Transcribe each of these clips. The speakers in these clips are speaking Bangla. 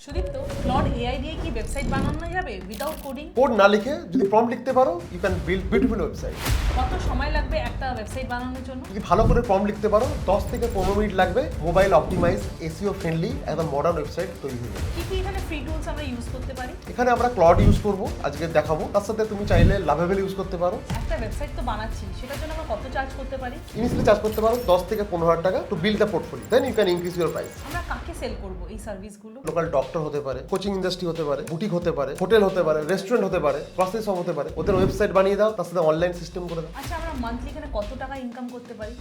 সুদীপ্ত, ক্লড এআই দিয়ে কি ওয়েবসাইট বানানো যাবে উইদাউট কোডিং? কোড না লিখে যদি প্রম্পট লিখতে পারো you can build beautiful website. কত সময় লাগবে একটা ওয়েবসাইট বানানোর জন্য? যদি ভালো করে প্রম্পট লিখতে পারো 10 থেকে 15 মিনিট লাগবে। মোবাইল অপটিমাইজ, এসইও ফ্রেন্ডলি একদম মডার্ন ওয়েবসাইট তৈরি হয়ে যাবে। কি কি এখানে ফ্রি টুলস আমরা ইউজ করতে পারি? এখানে আমরা ক্লড ইউজ করব, আজকে দেখাবো। তার সাথে তুমি চাইলে লাভেবল ইউজ করতে পারো। একটা ওয়েবসাইট তো বানাচ্ছি, সেটার জন্য আমরা কত চার্জ করতে পারি? ইনিশিয়ালি চার্জ করতে পারো 10 থেকে 15,000 টাকা to build the portfolio, then you can increase your price. আমরা কাকে সেল করব এই সার্ভিসগুলো? লোকাল ডক্টর হতে পারে, কোচিং ইন্ডাস্ট্রি হতে পারে, বুটিক হতে পারে, হোটেল হতে পারে, রেস্টুরেন্ট হতে পারে, গ্রসারি শপ হতে পারে। ওদের ওয়েবসাইট বানিয়ে দাও, তার সাথে অনলাইন সিস্টেম করে দাও। আচ্ছা, আমরা মান্থলি এখানে কত টাকা ইনকাম করতে পারি?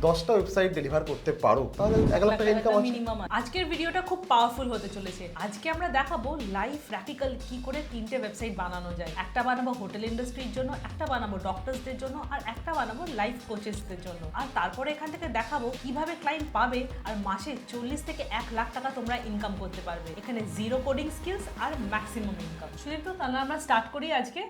10টা ওয়েবসাইট ডেলিভার করতে পারো তাহলে 1 লাখ টাকা ইনকাম আছে। মিনিমাম। আজকের ভিডিওটা খুব পাওয়ারফুল হতে চলেছে। আজকে আমরা দেখাবো লাইভ প্র্যাকটিক্যাল কি করে 3টে ওয়েবসাইট বানানো যায়। একটা বানাবো হোটেল ইন্ডাস্ট্রির জন্য, একটা বানাবো ডক্টরসদের জন্য, আর একটা বানাবো লাইফ কোচেসদের জন্য। আর তারপরে এখান থেকে দেখাবো কিভাবে ক্লায়েন্ট পাবে আর মাসে 40 থেকে 1 লাখ টাকা তোমরা ইনকাম করতে পারবে। এখানে জিরো কোডিং স্কিলস আর ম্যাক্সিমাম ইনকাম। সুদীপ্ত, তাহলে আমরা স্টার্ট করি আজকে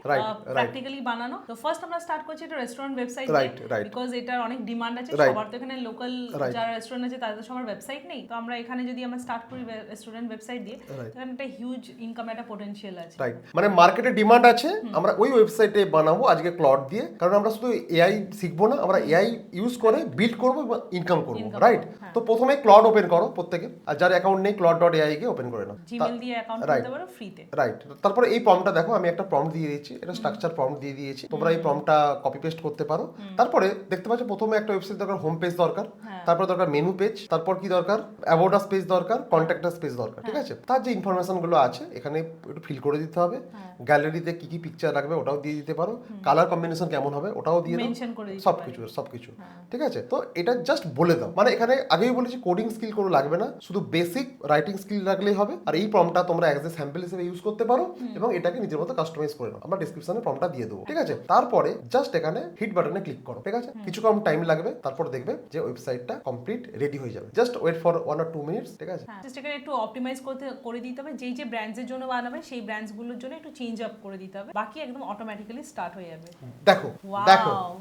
প্র্যাকটিক্যালি বানানো। তো ফার্স্ট আমরা স্টার্ট করছি একটা রেস্টুরেন্ট ওয়েবসাইট দিয়ে, বিকজ এটার অনেক ডিমান্ড আছে। সবার তো এখানে লোকাল যারা রেস্টুরেন্ট আছে তাদের সবার ওয়েবসাইট নেই। তো আমরা এখানে যদি আমরা স্টার্ট করি রেস্টুরেন্ট ওয়েবসাইট দিয়ে, এখানে একটা হিউজ ইনকাম একটা পোটেনশিয়াল আছে। রাইট, মানে মার্কেটে ডিমান্ড আছে। আমরা ওই ওয়েবসাইটে বানাবো আজকে ক্লড দিয়ে, কারণ আমরা শুধু এআই শিখবো না, আমরা এআই ইউজ করে বিল্ড করবো এবং ইনকাম করবো। রাইট, তো প্রথমে ক্লড ওপেন করো প্রত্যেকে, আর যার অ্যাকাউন্ট নেই ক্লড.ai কে ওপেন করে নাও। জিমেল দিয়ে অ্যাকাউন্ট করতে পারো ফ্রিতে। রাইট, তারপরে এই প্রম্পটটা দেখো, আমি একটা প্রম্পট দিয়ে দিয়েছি, এটা স্ট্রাকচার প্রম্পট দিয়ে দিয়েছি। তোমরা এই প্রম্পটটা কপি পেস্ট করতে পারো। তারপরে দেখতে পাচ্ছ প্রথমে একটা ওয়েবসাইট দরকার, হোম পেজ দরকার, তারপর দরকার মেনু পেজ, তারপর কি দরকার অ্যাবাউট আস পেজ দরকার, কন্ট্যাক্ট আস পেজ দরকার। ঠিক আছে, তার যে ইনফরমেশন গুলো আছে এখানে একটু ফিল করে দিতে হবে। গ্যালারিতে কি কি পিকচার লাগবে ওটাও দিয়ে দিতে পারো, কালার কম্বিনেশন কেমন হবে ওটাও দিয়ে দাও, সবকিছু। ঠিক আছে, তো এটা জাস্ট বলে দাও। মানে এখানে আগেই বলেছি কোডিং স্কিল কোনো লাগবে না, শুধু বেসিক রাইটিং স্কিল রাখলেই হবে। আর এই প্রম্পটটা তোমরা অ্যাজ এ স্যাম্পল হিসেবে ইউজ করতে পারো এবং এটাকে নিজের মতো কাস্টমাইজ করে নাও। আমরা ডেসক্রিপশনে প্রম্পটটা দিয়ে দেবো। ঠিক আছে, তারপরে জাস্ট এখানে হিট বাটনে ক্লিক করো। ঠিক আছে, কিছু কম টাইম লাগবে, তারপর দেখবে যে ওয়েবসাইটটা কমপ্লিট রেডি হয়ে যাবে। Just wait for 1 or 2 minutes. ঠিক আছে, জাস্ট এখানে একটু অপটিমাইজ করে দিতে হবে। যেই যে ব্র্যান্ডস এর জন্য বানাবে সেই ব্র্যান্ডস গুলোর জন্য একটু চেঞ্জ আপ করে দিতে হবে, বাকি একদম অটোমেটিক্যালি স্টার্ট হয়ে যাবে। দেখো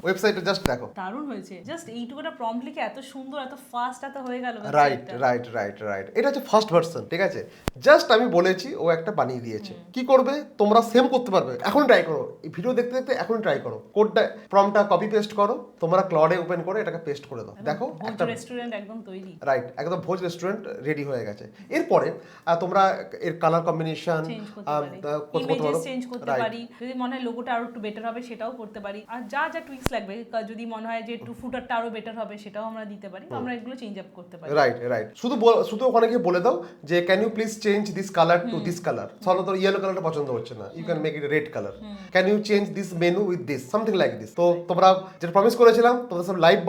ওয়েবসাইটে জাস্ট দেখো, দারুণ হয়েছে। জাস্ট এইটুকুটা প্রম্পট লিখে এত সুন্দর এত ফাস্ট এত হয়ে গেল। রাইট, এটা হচ্ছে ফার্স্ট ভার্সন। ঠিক আছে, জাস্ট আমি বলেছি, ও একটা বানিয়ে দিয়েছে। কি করবে তোমরা সেম করতে পারবে। এখন ট্রাই করো, এই ভিডিও দেখতে দেখতে এখন ট্রাই করো। কোডটা প্রম্পটটা কপি পেস্ট করো, তোমরা ক্লডে ওপেন করে এটাকে পেস্ট করে দাও। দেখো একটা রেস্টুরেন্ট একদম তৈরি। রাইট, একদম ভোজ রেস্টুরেন্ট রেডি হয়ে গেছে। এরপরে তোমরা এর কালার কম্বিনেশন চেঞ্জ করতে পারি, যদি মনে হয় লোগোটা আরো একটু বেটার হবে সেটাও করতে পারি। আর যা যা টুইকস লাগবে, যদি মনে হয় যে একটু ফুটারটা আরো বেটার হবে সেটাও আমরা দিতে পারি। আমরা এগুলো চেঞ্জ আপ করতে পারি। রাইট, শুধু ওখানে গিয়ে বলে দাও যে can you please change this colour to this colour. সলো তো ইয়েলো কালারটা পছন্দ হচ্ছে না, you can make it red colour. Can you change this menu with this, something like this. তো তোমরা যেটা প্রমিস করেছিলাম তোমরা সব লাইভ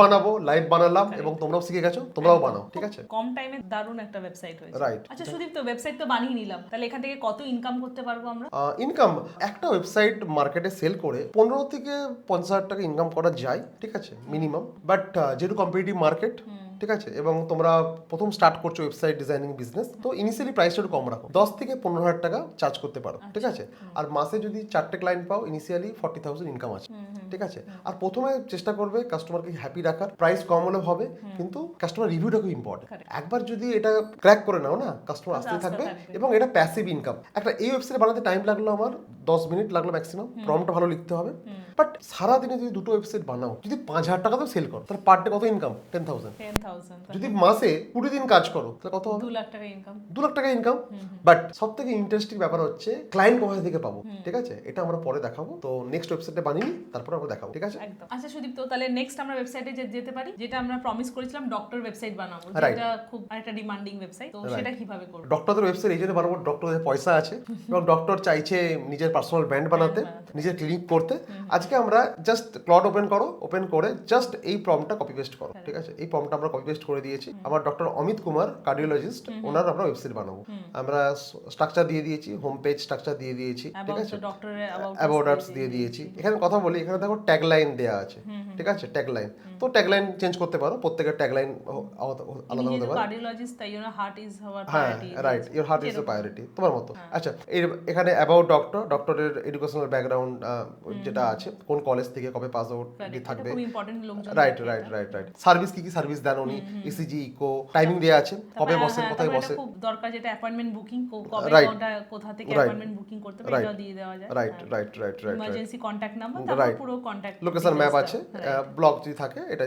বানালাম এবং তোমরাও শিখে গেছো, তোমরাও বানাও। ঠিক আছে, কম টাইমে দারুণ একটা ওয়েবসাইট হয়েছে। রাইট। আচ্ছা সুদীপ, তো ওয়েবসাইট তো বানিয়ে নিলাম, তাহলে এখান থেকে কত ইনকাম করতে পারবো আমরা? ইনকাম একটা ওয়েবসাইট মার্কেটে সেল করে 15 থেকে 50,000 টাকা ইনকাম করা যায়। ঠিক আছে, মিনিমাম। বাট যেহেতু কম্পিটিটিভ মার্কেট, ঠিক আছে, এবং তোমরা প্রথম স্টার্ট করছো ওয়েবসাইট ডিজাইনিং বিজনেস, তো ইনিশিয়ালি প্রাইসটা একটু কম রাখো, 10 থেকে 15,000 টাকা চার্জ করতে পারো। ঠিক আছে, আর মাসে যদি 4টে ক্লায়েন্ট পাও ইনিশিয়ালি 40,000 ইনকাম আছে। ঠিক আছে, আর প্রথমে চেষ্টা করবে কাস্টমারকে হ্যাপি রাখার। প্রাইস কম হলেও হবে, কিন্তু কাস্টমার রিভিউটা খুব ইম্পর্টেন্ট। একবার যদি এটা ক্র্যাক করে নাও না, কাস্টমার আসতেই থাকবে এবং এটা প্যাসিভ ইনকাম। একটা এই ওয়েবসাইট বানাতে টাইম লাগলো আমার 10 মিনিট লাগলো ম্যাক্সিমাম। প্রম্পটটা ভালো লিখতে হবে। বাট সারাদিনে যদি দুটো ওয়েবসাইট বানাও, যদি 5,000 টাকা তো সেল করো, তাহলে পার ডে কত ইনকাম? 10,000। যদি মাসে 20 দিন কাজ করো তাহলে কত হবে? 2 লাখ টাকা ইনকাম। 2 লাখ টাকা ইনকাম। বাট সব থেকে ইন্টারেস্টিং ব্যাপার হচ্ছে ক্লায়েন্ট কোথা থেকে পাবো। ঠিক আছে, এটা আমরা পরে দেখাবো। তো নেক্সট ওয়েবসাইটে বানিয়ে তারপর আমরা দেখাবো। ঠিক আছে, একদম। আচ্ছা সুদীপ, তো তাহলে নেক্সট আমরা ওয়েবসাইটে যেতে পারি, যেটা আমরা প্রমিস করেছিলাম ডক্টর ওয়েবসাইট বানাবো, যেটা খুব একটা ডিমান্ডিং ওয়েবসাইট। তো সেটা কিভাবে করব? ডক্টরদের ওয়েবসাইট এই জন্য বানাবো, ডক্টরদের পয়সা আছে এবং ডক্টর চাইছে নিজের পার্সোনাল ব্র্যান্ড বানাতে, নিজের ক্লিনিক করতে। আজকে আমরা জাস্ট ক্লড ওপেন করে জাস্ট এই প্রম্পটটা কপি পেস্ট করো। ঠিক আছে, এই প্রম্পটটা আমরা কপি পেস্ট করে দিয়েছি। আমার ডক্টর অমিত কুমার, কার্ডিওলজিস্ট, ওনার আমরা ওয়েবসাইট বানাবো। আমরা স্ট্রাকচার দিয়ে দিয়েছি, হোম পেজ স্ট্রাকচার দিয়ে দিয়েছি। ঠিক আছে, অ্যাবাউট আস দিয়ে দিয়েছি। এখানে কথা বলি, এখানে দেখো ট্যাগলাইন দেয়া আছে। ঠিক আছে, ট্যাগলাইন, তো ট্যাগলাইন চেঞ্জ করতে পারো, প্রত্যেকের ট্যাগলাইন আলাদা হতে পারে। কার্ডিওলজিস্ট, তাই ইওর হার্ট ইজ আওয়ার হ্যাঁ, right, your heart is the priority, তোমার মতো। আচ্ছা, এখানে অ্যাবাউট ডক্টরের এডুকেশনাল ব্যাকগ্রাউন্ড যেটা আছে, কোন কলেজ থেকে কবে পাস আউট থাকবে। খুব ইম্পর্টেন্ট লোকজন। রাইট। সার্ভিস কি সার্ভিস দেন উনি ইসিজি ইকো টাইমিং দেওয়া আছে, কবে বসেন, কোথায় বসে। খুব দরকার যেটা অ্যাপয়েন্টমেন্ট বুকিং, কবে Right. কোথা থেকে Right. অ্যাপয়েন্টমেন্ট বুকিং করতে হবে Right. এটাও দিয়ে দেওয়া যায়। রাইট ইমার্জেন্সি কন্ট্যাক্ট নাম্বার, তারপর Right. পুরো কন্ট্যাক্ট লোকেশন ম্যাপ আছে, ব্লগ যদি থাকে এটা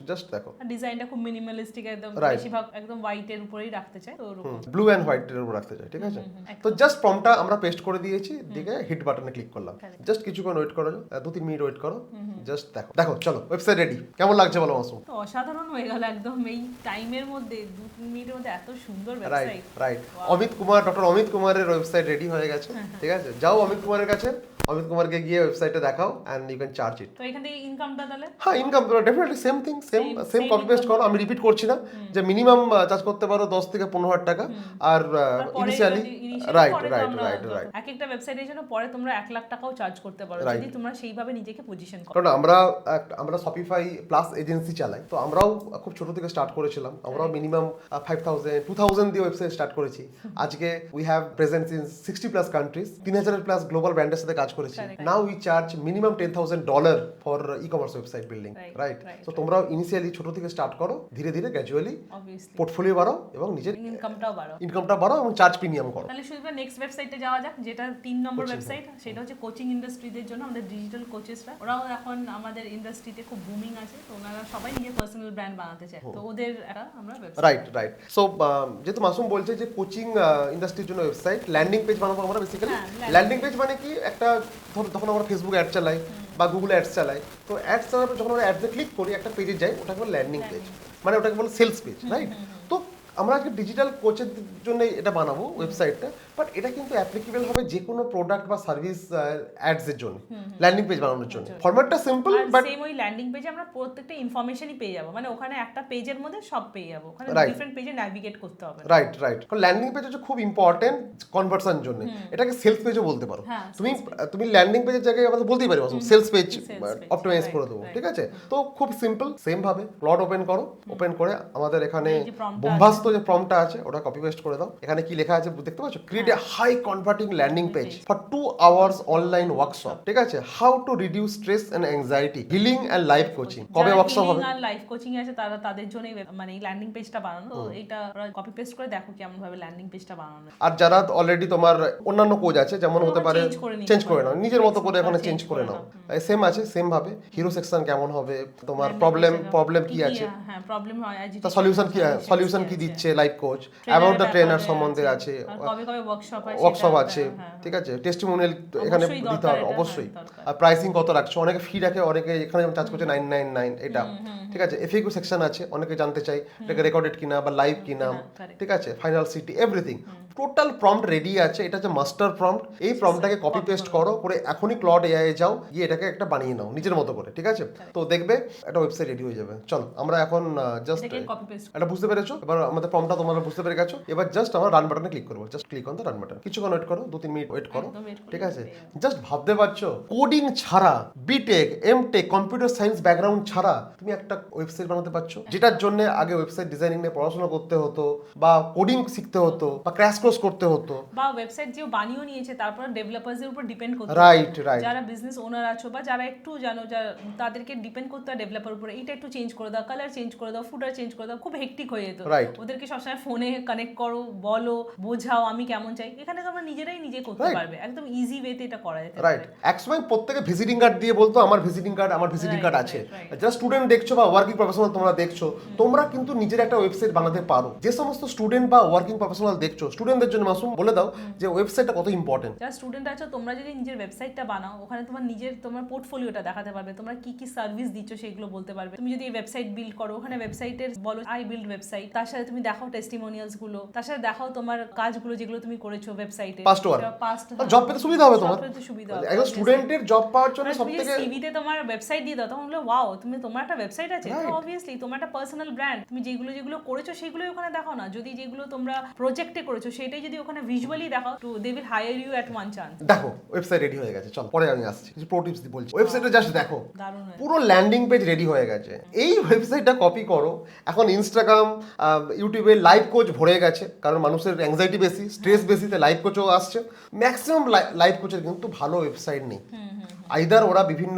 জাস্ট দেখো। ডিজাইনটা খুব মিনিমালিস্টিক, একদম Right. বেশিরভাগ একদম হোয়াইটের উপরেই রাখতে চাই তো ওরকম। ব্লু অ্যান্ড হোয়াইটের উপর রাখতে চাই, ঠিক আছে। তো জাস্ট প্রম্পটটা আমরা পেস্ট করে দিয়েছি, দিকে হিট বাটনে ক্লিক করলাম, জাস্ট কিছুক্ষণ ওয়েট করো, 2-3 মিনিট ওয়েট করো, জাস্ট দেখো দেখো চলো ওয়েবসাইট রেডি। কেমন লাগছে বলো মাসুম? তো অসাধারণ হয়ে গেল একদম এই টাইমের মধ্যে, 2-3 মিনিটের মধ্যে এত সুন্দর right website. Right doctor Amit কুমারের ওয়েবসাইট রেডি হয়ে গেছে, ঠিক আছে। যাও অমিত কুমারের কাছে, অমিত কুমারকে গিয়ে ওয়েবসাইটে দেখাও and you can charge it. তো এখান থেকে ইনকামটা তাহলে হ্যাঁ, income definitely same thing, same copy paste করো। আমি রিপিট করছি না, যে মিনিমাম চার্জ করতে পারো 10 থেকে 15,000 টাকা। আর ইনিশিয়ালি রাইট এক একটা ওয়েবসাইটের জন্য পরে তোমরা 1 লাখ টাকাও চার্জ করতে পারো যদি তোমরা সেইভাবে নিজেকে পজিশন করো। কারণ আমরা শপিফাই প্লাস এজেন্সি চালাই, তো আমরাও খুব ছোট থেকে স্টার্ট করেছিলাম। আমরাও মিনিমাম 5,000 2,000 দিয়ে ওয়েবসাইট স্টার্ট করেছি। আজকে we have presence in 60+ countries, 3,000 plus global ব্র্যান্ডের সাথে কাজ করেছি। Now we charge minimum $10,000 for ecommerce website building, right. তো তোমরাও ইনিশিয়ালি ছোট থেকে স্টার্ট করো, ধীরে ধীরে গ্র্যাজুয়ালি পোর্টফোলিও বাড়াও এবং নিজের ইনকামটা বাড়াও এবং চার্জ প্রিমিয়াম করো। তাহলে শুধু নেক্সট ওয়েবসাইটে যাওয়া যাক, যেটা 3 নম্বর ওয়েবসাইট, সেটা হচ্ছে কোচিং ইন্ডাস্ট্রিদের জন্য আমাদের ডিজিটাল কোচেসরা। ওরাও এখন আমাদের ইন্ডাস্ট্রিতে খুব বুমিং আছে, তো ওনারা সবাই নিজের পার্সোনাল ব্র্যান্ড বানাতে চায়, তো ওদের একটা আমরা ওয়েবসাইট। রাইট সো যেহেতু মাসুম বলছে যে কোচিং ইন্ডাস্ট্রির জন্য ওয়েবসাইট, ল্যান্ডিং পেজ বানাবো আমরা বেসিক্যালি। ল্যান্ডিং পেজ মানে কি, একটা যখন আমরা ফেসবুক অ্যাড চালাই বা গুগল অ্যাডস চালাই, তো অ্যাডস চালানোর যখন আমরা অ্যাডসে ক্লিক করি একটা পেজে যাই, ওটাকে বলে ল্যান্ডিং পেজ, মানে ওটাকে বলে সেলস পেজ, রাইট। তো আমরা আজকে ডিজিটাল কোচের জন্য এটা বানাবো ওয়েবসাইটটা, বাট এটা কিন্তু অ্যাপ্লিকেবল হবে যে কোনো প্রোডাক্ট বা সার্ভিস অ্যাডস এর জন্য, ল্যান্ডিং পেজ বানানোর জন্য। ফরম্যাটটা সিম্পল, বাট সেম ওই ল্যান্ডিং পেজে আমরা প্রত্যেকটা ইনফরমেশনই পেয়ে যাব, মানে ওখানে একটা পেজের মধ্যে সব পেয়ে যাব, ওখানে ডিফারেন্ট পেজে নেভিগেট করতে হবে। রাইট কারণ ল্যান্ডিং পেজ হচ্ছে খুব ইম্পর্টেন্ট কনভার্সন জন্য। এটাকে সেলস পেজও বলতে পারো। তুমি ল্যান্ডিং পেজের জায়গায় আমাদের বলতেই পারি সেলস পেজ অপটিমাইজ করে দেবো, ঠিক আছে। তো খুব সিম্পল, সেম ভাবে প্লট ওপেন করো, ওপেন করে আমাদের এখানে বোম্বাস্ত যে প্রম্পটটা আছে ওটা কপি পেস্ট করে দাও। এখানে কি লেখা আছে দেখতে পাচ্ছ, create a high converting landing page for 2 hours online workshop, ঠিক আছে। How to reduce stress and anxiety, healing and life coaching. কবে ওয়ার্কশপ হবে? আর লাইফ কোচিং আছে তাদের জন্য মানে এই ল্যান্ডিং পেজটা বানানো। তো এটা কপি পেস্ট করে দেখো কেমন ভাবে ল্যান্ডিং পেজটা বানানো। আর যারা অলরেডি তোমার অন্যান্য কোচ আছে, যেমন হতে পারে চেঞ্জ করে নাও, নিজের মতো করে এখানে চেঞ্জ করে নাও। সেম আছে, সেম ভাবে হিরো সেকশন কেমন হবে, তোমার প্রবলেম কি আছে, হ্যাঁ প্রবলেম হয়, তা সলিউশন কি দিচ্ছে life coach, about the trainer সম্বন্ধে আছে, কবে ওয়ার্কশপ আছে, ঠিক আছে। টেস্টিমোনিয়াল এখানে দিতে হবে অবশ্যই। আর প্রাইসিং কত রাখছো, অনেকে ফি রাখে, অনেকে এখানে চার্জ করছে 999 এটা, ঠিক আছে। এফএকিউ সেকশন আছে, অনেকে জানতে চাই এটাকে রেকর্ডেড কিনা বা লাইভ কিনা, ঠিক আছে। Final city everything, total prompt ready আছে। এটা হচ্ছে মাস্টার প্রম্পট। এই প্রম্পটটাকে কপি পেস্ট করো, করে এখনই ক্লড এআই এ যাও, গিয়ে এটাকে একটা বানিয়ে নাও নিজের মতো করে, ঠিক আছে। তো দেখবে একটা ওয়েবসাইট রেডি হয়ে যাবে। চলো আমরা এখন জাস্ট এটা বুঝতে পেরেছো, এবার আমাদের প্রম্পটটা তোমরা বুঝতে পেরে গেছো। এবার জাস্ট আমরা রান বাটনে ক্লিক করবো, just click on the run button. কিছুক্ষণ ওয়েট করো, 2-3 মিনিট ওয়েট করো, ঠিক আছে। জাস্ট ভাবতে পারছো, কোডিং ছাড়া, BTech, MTech, computer science background ছাড়া তুমি একটা ওয়েবসাইট বানাতে পারছো, যেটার জন্য আগে ওয়েবসাইট ডিজাইনিং নিয়ে পড়াশোনা করতে হতো, বা কোডিং শিখতে হতো, বা ক্র্যাশ কোর্স করতে হতো, বা ওয়েবসাইট যে বানিয়ে নিয়েছে তারপর ডেভেলপারদের উপর ডিপেন্ড করতে। রাইট যারা বিজনেস ওনার আছো বা যারা একটু জানো, তাদেরকে ডিপেন্ড করতে হয় ডেভেলপার উপরে। এইটা একটু চেঞ্জ করে দাও, কালার চেঞ্জ করে দাও, ফুটার চেঞ্জ করে দাও, খুব হেক্টিক হয়ে যেত। ওদেরকে সবসময় ফোনে কানেক্ট করো, বলো, বোঝাও আমি কেমন চাই। এখানে তোমরা নিজেরাই নিজে করতে পারবে, একদম ইজি ওয়েতে এটা করা যেতে পারে। রাইট। একসময় প্রত্যেকে ভিজিটিং কার্ড দিয়ে বলতো আমার ভিজিটিং কার্ড আছে। যারা স্টুডেন্ট দেখছো বা ওয়ার্কিং প্রফেশনাল তোমরা দেখছো, তোমরা কিন্তু নিজের একটা ওয়েবসাইট বানাতে পারো। যে সমস্ত স্টুডেন্ট বা ওয়ার্কিং প্রফেশনাল দেখছো, স্টুডেন্টদের জন্য মাসুম বলে দাও যে ওয়েবসাইটটা কত ইম্পর্টেন্ট। যারা স্টুডেন্ট আছো, তোমরা যদি নিজের ওয়েবসাইটটা বানাও, ওখানে তোমার পোর্টফোলিওটা দেখাতে পারবে, তোমরা কি কি সার্ভিস দিচ্ছ সেগুলো বলতে পারবে। তুমি যদি ওয়েবসাইট বিল্ড করো, ওখানে ওয়েবসাইটের বলো আই বিল্ড ওয়েবসাইট, তার সাথে তুমি দেখাও টেস্টিমোনিয়ালস গুলো, তার সাথে দেখাও তোমার কাজগুলো যেগুলো তুমি করেছো ওয়েবসাইটে। জব পেতে সুবিধা হবে তোমার, একজন স্টুডেন্টের জব পাওয়ার জন্য সবথেকে। সিভিতে তোমার ওয়েবসাইট দিয়ে দাও, তখন বললো ওয়াও তোমার একটা ওয়েবসাইট আছে। তো অবভিয়াসলি তোমার একটা পার্সোনাল ব্র্যান্ড, তুমি যেগুলো করেছো সেগুলোই ওখানে দেখাও না। যদি যেগুলো তোমরা প্রজেক্টে করেছো সেটাই যদি ওখানে ভিজুয়ালি দেখাও, তো they will hire you at one chance. দেখো ওয়েবসাইট রেডি হয়ে গেছে, চল পরে আমি আসছি, কিছু প্রো টিপস বলছি। ওয়েবসাইটে জাস্ট দেখো, দারুণ, পুরো ল্যান্ডিং পেজ রেডি হয়ে গেছে। এই ওয়েবসাইটটা কপি করো। এখন ইনস্টাগ্রাম, ইউটিউবে লাইভ কোচ ভরে গেছে, কারণ মানুষের অ্যাংজাইটি বেশি, স্ট্রেস বেশি, তাই লাইভ কোচও আসছে। ম্যাক্সিমাম লাইভ কোচের কিন্তু ভালো ওয়েবসাইট নেই। আইদার ওরা বিভিন্ন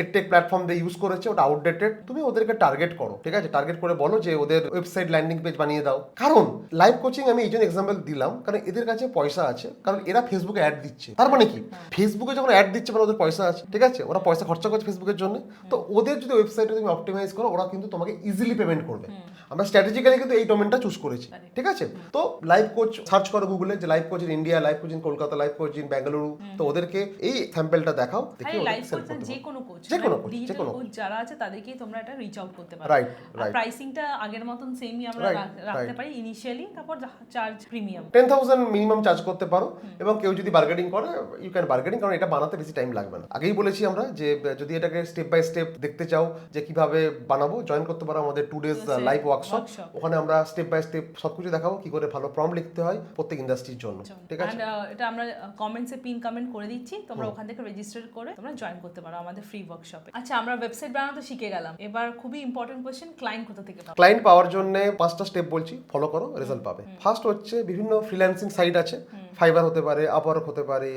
এডটেক প্ল্যাটফর্ম দিয়ে ইউজ করেছে, ওটা আউটডেটেড, তুমি ওদেরকে টার্গেট করো, ঠিক আছে? টার্গেট করে বলো যে ওদের ওয়েবসাইট ল্যান্ডিং পেজ বানিয়ে দাও। কারণ লাইভ কোচিং আমি এই জন্য এক্সাম্পল দিলাম, কারণ এদের কাছে পয়সা আছে, কারণ এরা ফেসবুকে অ্যাড দিচ্ছে। তার মানে কি, ফেসবুকে যখন অ্যাড দিচ্ছে মানে ওদের পয়সা আছে, ঠিক আছে? ওরা পয়সা খরচা করছে ফেসবুকের জন্য। তো ওদের যদি ওয়েবসাইটে তুমি অপটিমাইজ করো, ওরা কিন্তু তোমাকে ইজিলি পেমেন্ট করবে। আমরা স্ট্র্যাটেজিক্যালি কিন্তু এই ডোমেনটা চুজ করেছি, ঠিক আছে? তো লাইভ কোচ সার্চ করো গুগলে, যে live coach in India, live coach in Kolkata, live coach in Bengaluru. তো ওদেরকে এই স্যাম্পলটা দেখাও, দেখি লাইভ সেল কোচ করতে যে পারো। কোনো কোচ, যে কোনো কোচ, যে ডিজিটাল কোনো কোচ যারা আছে তাদেরকেই তোমরা এটা রিচ আউট করতে পারো। রাইট, আর রাইট। প্রাইসিংটা আগের মতন সেমই আমরা রাখতে পারি ইনিশিয়ালি, তারপর চার্জ প্রিমিয়াম 10,000 মিনিমাম চার্জ করতে পারো। এবং কেউ যদি বার্গেনিং করে, ইউ ক্যান বার্গেনিং, কারণ এটা বানাতে বেশি টাইম লাগবে না। আগেই বলেছি আমরা যে যদি এটাকে স্টেপ বাই স্টেপ দেখতে চাও যে কিভাবে বানাবো, জয়েন করতে পারো আমাদের 2 days লাইভ ওয়ার্কশপ। ওখানে আমরা স্টেপ বাই স্টেপ সবকিছু দেখাবো, কি করে ভালো প্রম্পট লিখতে হয় প্রত্যেক ইন্ডাস্ট্রির জন্য, ঠিক আছে? এটা আমরা কমেন্টসে পিন কমেন্ট করে দিচ্ছি, তোমরা ওখান থেকে রেজিস্টার করে তোমরা জয়েন করতে পারো আমাদের ফ্রি ওয়ার্কশপে। আচ্ছা, আমরা ওয়েবসাইট বানাতে শিখে গেলাম, এবার খুবই ইম্পর্টেন্ট কোশ্চেন, ক্লায়েন্ট কোথা থেকে পাবো? ক্লায়েন্ট পাওয়ার জন্য 5টা স্টেপ বলছি, ফলো করো, রেজাল্ট পাবে। ফার্স্ট হচ্ছে বিভিন্ন ফ্রিল্যান্সিং সাইট আছে, ফাইবার হতে পারে, আপওয়ার্ক হতে পারে,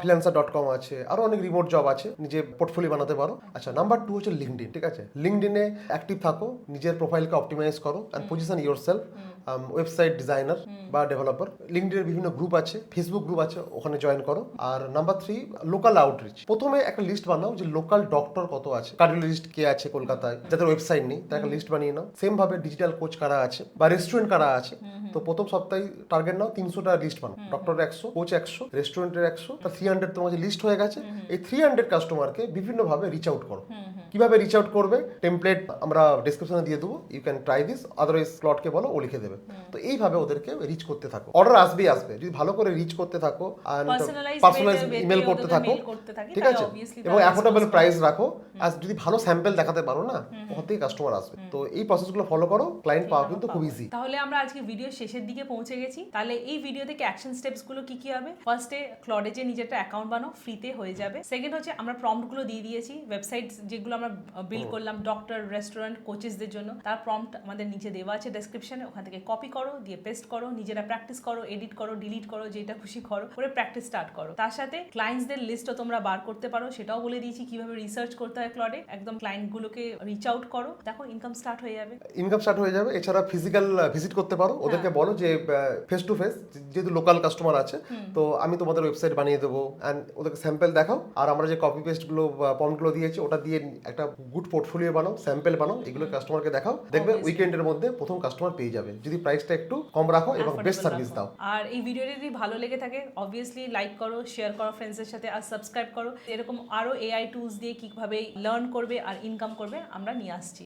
freelancer.com আছে, আরো অনেক রিমোট জব আছে, নিজে পোর্টফোলিও বানাতে পারো। আচ্ছা, নাম্বার 2 হচ্ছে লিঙ্কডইন, ঠিক আছে? লিঙ্কডইনে অ্যাক্টিভ থাকো, নিজের প্রোফাইলকে অপটিমাইজ করো and position yourself website designer বা ডেভেলপার। লিঙ্কডইনের বিভিন্ন গ্রুপ আছে, ফেসবুক গ্রুপ আছে, ওখানে জয়েন করো। আর নাম্বার 3, লোকাল আউটরিচ। প্রথমে একটা লিস্ট বানাও যে লোকাল ডক্টর কত আছে, কার্ডিওলজিস্ট কে আছে কলকাতায়, যাদের ওয়েবসাইট নেই, তার একটা লিস্ট বানিয়ে নাও। সেম ভাবে ডিজিটাল কোচ কারা আছে বা রেস্টুরেন্ট কারা আছে। তো প্রথম সপ্তাহে টার্গেট নাও 300টা লিস্ট বানাও, ডক্টর 100, কোচ 100, রেস্টুরেন্টের 100, তার 300 তোমার যে লিস্ট হয়ে গেছে। এই 300 কাস্টমারকে বিভিন্ন ভাবে রিচ আউট করো। কিভাবে রিচ আউট করবে, টেমপ্লেট আমরা ডেসক্রিপশনে দিয়ে দেবো, you can try this, otherwise প্লটকে বলো, ও লিখে দেবে। তো এইভাবে ওদেরকে রিচ করতে থাকো, অর্ডার আসবেই আসবে যদি ভালো করে রিচ করতে থাকো, আর পার্সোনালাইজ ইমেল করতে থাকো, ঠিক আছে? এবং অ্যাফোর্ডেবল প্রাইস রাখো। আর যদি ভালো স্যাম্পল দেখাতে পারো না, ওখান থেকে কাস্টমার আসবে। তো এই প্রসেসগুলো ফলো করো, ক্লায়েন্ট পাওয়া কিন্তু খুব ইজি। তাহলে আমরা আজকে ভিডিও শেষের দিকে পৌঁছে গেছি। তাহলে এই ভিডিও থেকে অ্যাকশন স্টেপস গুলো কি কি হবে? ফার্স্টে ক্লডেজে নিজের একটা অ্যাকাউন্ট বানাও, ফ্রিতে হয়ে যাবে। সেকেন্ড হচ্ছে আমরা প্রম্পট গুলো দিয়ে দিয়েছি, ওয়েবসাইট যেগুলো আমরা বিল্ড করলাম ডক্টর, রেস্টুরেন্ট, কোচেসদের জন্য, তার প্রম্পট আমাদের নিচে দেওয়া আছে ডেসক্রিপশনে, ওখান থেকে কপি করো, দিয়ে পেস্ট করো, নিজেরা প্র্যাকটিস করো, এডিট করো, ডিলিট করো, যেটা খুশি করো, করে প্র্যাকটিস স্টার্ট করো। তার সাথে ক্লায়েন্টসদের লিস্টও তোমরা বার করতে পারো, সেটাও বলে দিয়েছি কিভাবে রিসার্চ করতে হয় ক্লডে। একদম ক্লায়েন্ট গুলোকে রিচ আউট করো, দেখো ইনকাম স্টার্ট হয়ে যাবে। ইনকাম স্টার্ট হয়ে যাবে। এছাড়া ফিজিক্যাল ভিজিট করতে পারো, ওদেরকে বলো যে ফেস টু ফেস, যেহেতু লোকাল কাস্টমার আছে, তো আমি তোমাদের ওয়েবসাইট বানিয়ে দেবো, অ্যান্ড ওদেরকে স্যাম্পল দেখাও। আর আমরা যে কপি পেস্ট গুলো প্রম্পটগুলো দিয়েছি, ওটা দিয়ে একটা গুড পোর্টফোলিও বানাও, স্যাম্পল বানাও, এগুলো কাস্টমারকে দেখাও। দেখবে উইকেন্ডের মধ্যে প্রথম কাস্টমার পেয়ে যাবে, যদি প্রাইসটা একটু কম রাখো এবং বেস্ট সার্ভিস দাও। আর এই ভিডিওটি যদি ভালো লেগে থাকে, অবভিয়াসলি লাইক করো, শেয়ার করো ফ্রেন্ডসদের সাথে, আর সাবস্ক্রাইব করো। এরকম আরো এআই টুলস দিয়ে কিভাবে লার্ন করবে আর ইনকাম করবে আমরা নিয়ে আসছি।